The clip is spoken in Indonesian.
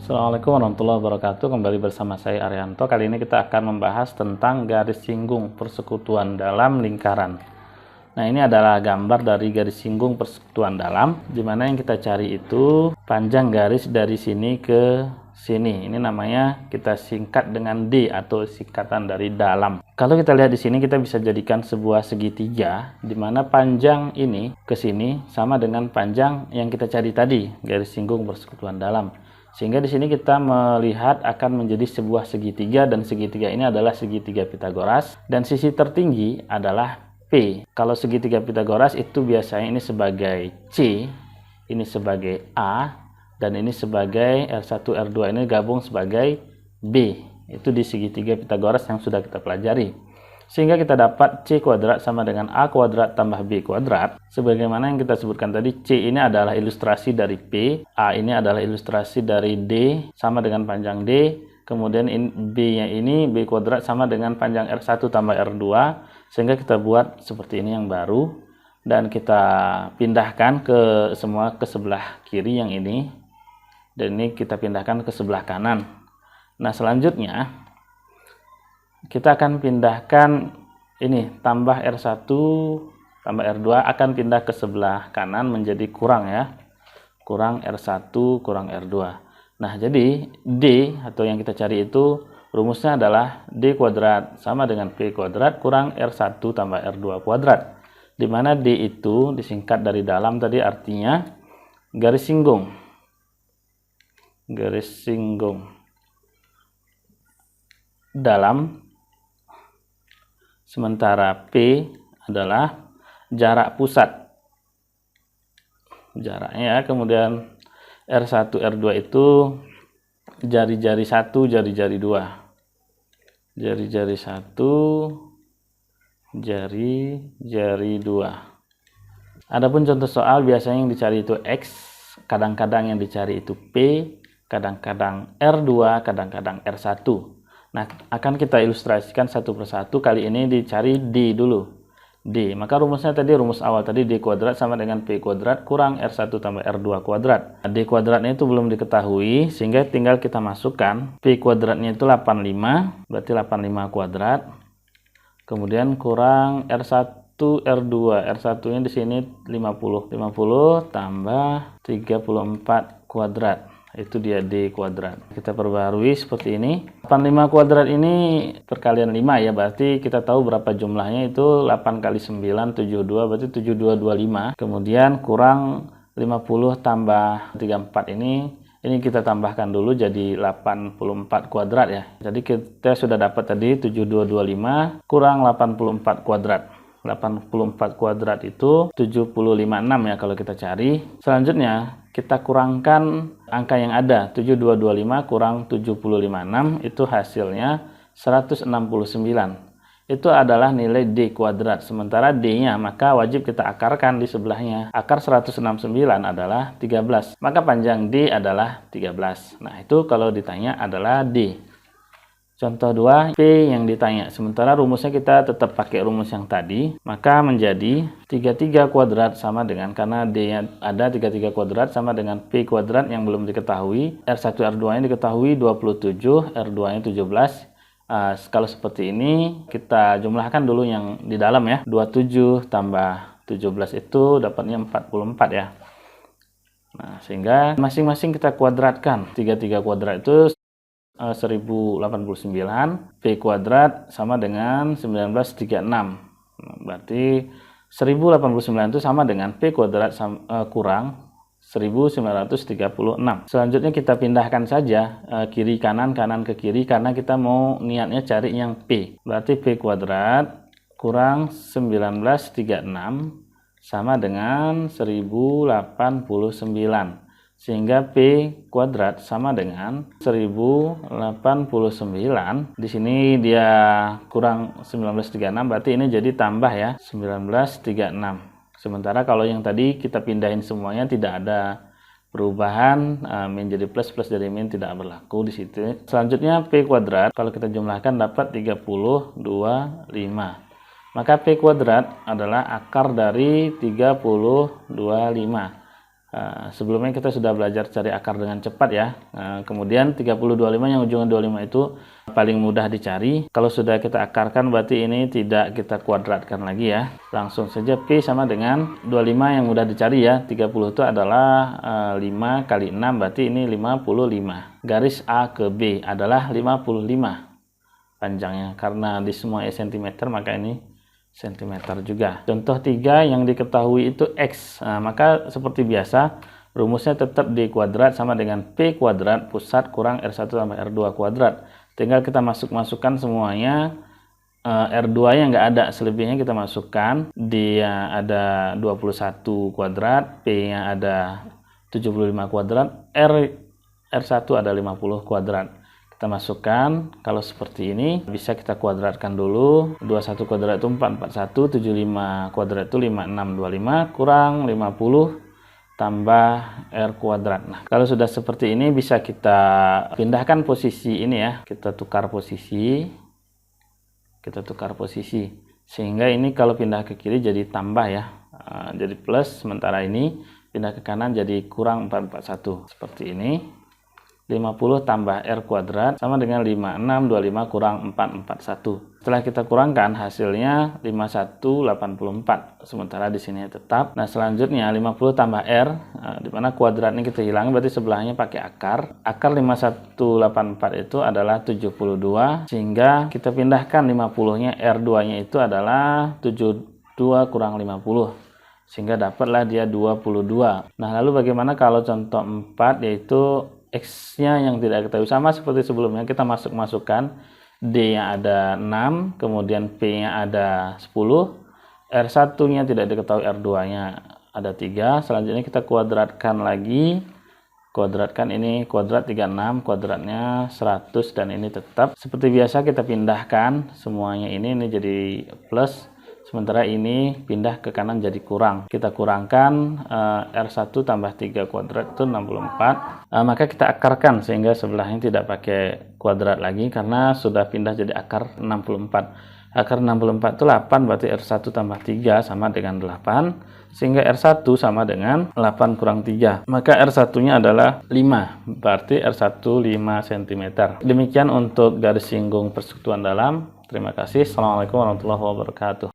Assalamualaikum warahmatullahi wabarakatuh. Kembali bersama saya Arianto. Kali ini kita akan membahas tentang garis singgung persekutuan dalam lingkaran. Nah, ini adalah gambar dari garis singgung persekutuan dalam, di mana yang kita cari itu panjang garis dari sini ke sini. Ini namanya kita singkat dengan D atau singkatan dari dalam. Kalau kita lihat di sini, kita bisa jadikan sebuah segitiga, di mana panjang ini ke sini sama dengan panjang yang kita cari tadi, garis singgung persekutuan dalam. Sehingga di sini kita melihat akan menjadi sebuah segitiga, dan segitiga ini adalah segitiga Pitagoras dan sisi tertinggi adalah P. Kalau segitiga Pitagoras itu biasanya ini sebagai C, ini sebagai A, dan ini sebagai R1 R2 ini gabung sebagai B. Itu di segitiga Pitagoras yang sudah kita pelajari. Sehingga kita dapat C kuadrat sama dengan A kuadrat tambah B kuadrat. Sebagaimana yang kita sebutkan tadi, C ini adalah ilustrasi dari P, A ini adalah ilustrasi dari D sama dengan panjang D, kemudian B-nya ini B kuadrat sama dengan panjang R1 tambah R2, sehingga kita buat seperti ini yang baru, dan kita pindahkan ke sebelah kiri yang ini, dan ini kita pindahkan ke sebelah kanan. Nah, selanjutnya kita akan pindahkan ini, tambah R1 tambah R2 akan pindah ke sebelah kanan menjadi kurang ya. Kurang R1 kurang R2. Nah, jadi D atau yang kita cari itu rumusnya adalah D kuadrat sama dengan P kuadrat kurang R1 tambah R2 kuadrat. Di mana D itu disingkat dari dalam tadi, artinya garis singgung. Garis singgung dalam. Sementara P adalah jarak pusat. Jaraknya, kemudian R1 R2 itu jari-jari 1, jari-jari 2. Jari-jari 1, jari-jari 2. Adapun contoh soal biasanya yang dicari itu X, kadang-kadang yang dicari itu P, kadang-kadang R2, kadang-kadang R1. Nah, akan kita ilustrasikan satu persatu. Kali ini dicari D dulu. D, maka rumusnya tadi, rumus awal tadi D kuadrat sama dengan P kuadrat kurang R1 tambah R2 kuadrat. D kuadratnya itu belum diketahui, sehingga tinggal kita masukkan. P kuadratnya itu 85, berarti 85 kuadrat. Kemudian kurang R1 R2. R1 nya di sini 50. 50 tambah 34 kuadrat. Itu dia D kuadrat. Kita perbarui seperti ini. 85 kuadrat ini perkalian 5 ya, berarti kita tahu berapa jumlahnya, itu 8 kali 9, 72, berarti 7225. Kemudian kurang 50 tambah 34 ini kita tambahkan dulu jadi 84 kuadrat ya. Jadi kita sudah dapat tadi 7225 kurang 84 kuadrat. 84 kuadrat itu 756 ya kalau kita cari. Selanjutnya kita kurangkan angka yang ada, 7225 kurang 756 itu hasilnya 169. Itu adalah nilai D kuadrat. Sementara D-nya maka wajib kita akarkan di sebelahnya. Akar 169 adalah 13. Maka panjang D adalah 13. Nah, itu kalau ditanya adalah D. Contoh 2, P yang ditanya. Sementara rumusnya kita tetap pakai rumus yang tadi, maka menjadi 33 kuadrat sama dengan, karena D-nya ada 33 kuadrat sama dengan P kuadrat yang belum diketahui. R1 R2-nya diketahui 27, R2-nya 17. Kalau seperti ini kita jumlahkan dulu yang di dalam ya. 27 tambah 17 itu dapatnya 44 ya. Nah, sehingga masing-masing kita kuadratkan. 33 kuadrat itu 1089, P kuadrat sama dengan 1936. Berarti 1089 itu sama dengan P kuadrat kurang 1936. Selanjutnya kita pindahkan saja kiri kanan, kanan ke kiri, karena kita mau niatnya cari yang P. Berarti P kuadrat kurang 1936 sama dengan 1089. Sehingga P kuadrat sama dengan 1089. Di sini dia kurang 1936, berarti ini jadi tambah ya, 1936. Sementara kalau yang tadi kita pindahin semuanya, tidak ada perubahan, min jadi plus, plus jadi min tidak berlaku di situ. Selanjutnya P kuadrat kalau kita jumlahkan dapat 325. Maka P kuadrat adalah akar dari 325. Sebelumnya kita sudah belajar cari akar dengan cepat ya. Kemudian 30/25 yang ujungnya 25 itu paling mudah dicari. Kalau sudah kita akarkan berarti ini tidak kita kuadratkan lagi ya. Langsung saja P sama dengan 25 yang mudah dicari ya. 30 itu adalah 5 kali 6 berarti ini 55. Garis A ke B adalah 55 panjangnya. Karena di semua cm maka ini cm juga. Contoh 3 yang diketahui itu X. Maka seperti biasa rumusnya tetap D kuadrat sama dengan P kuadrat pusat kurang R1 tambah R2 kuadrat. Tinggal kita masukkan semuanya. R2 nya nggak ada, selebihnya kita masukkan. D nya ada 21 kuadrat, P nya ada 75 kuadrat, R1 ada 50 kuadrat. Kita masukkan. Kalau seperti ini bisa kita kuadratkan dulu. 21 kuadrat itu 441, 75 kuadrat itu 5625 kurang 50 tambah R kuadrat. Nah, kalau sudah seperti ini bisa kita pindahkan posisi ini ya. Kita tukar posisi. Sehingga ini kalau pindah ke kiri jadi tambah ya. Jadi plus, sementara ini pindah ke kanan jadi kurang 441. Seperti ini. 50 tambah R kuadrat sama dengan 5625 kurang 441. Setelah kita kurangkan hasilnya 5184. Sementara di sini tetap. Nah, selanjutnya 50 tambah R, di mana kuadratnya kita hilang berarti sebelahnya pakai akar. Akar 5184 itu adalah 72 sehingga kita pindahkan 50-nya R2-nya itu adalah 72 kurang 50. Sehingga dapatlah dia 22. Nah, lalu bagaimana kalau contoh 4 yaitu X-nya yang tidak ketahui, sama seperti sebelumnya kita masukkan D-nya ada 6, kemudian P-nya ada 10, R1-nya tidak diketahui, R2-nya ada 3. Selanjutnya kita kuadratkan lagi. Kuadratkan ini kuadrat 36, kuadratnya 100 dan ini tetap. Seperti biasa kita pindahkan semuanya ini jadi plus. Sementara ini pindah ke kanan jadi kurang. Kita kurangkan R1 tambah 3 kuadrat itu 64. Maka kita akarkan sehingga sebelahnya tidak pakai kuadrat lagi karena sudah pindah jadi akar 64. Akar 64 itu 8 berarti R1 tambah 3 sama dengan 8. Sehingga R1 sama dengan 8 kurang 3. Maka R1-nya adalah 5. Berarti R1 5 cm. Demikian untuk garis singgung persekutuan dalam. Terima kasih. Assalamualaikum warahmatullahi wabarakatuh.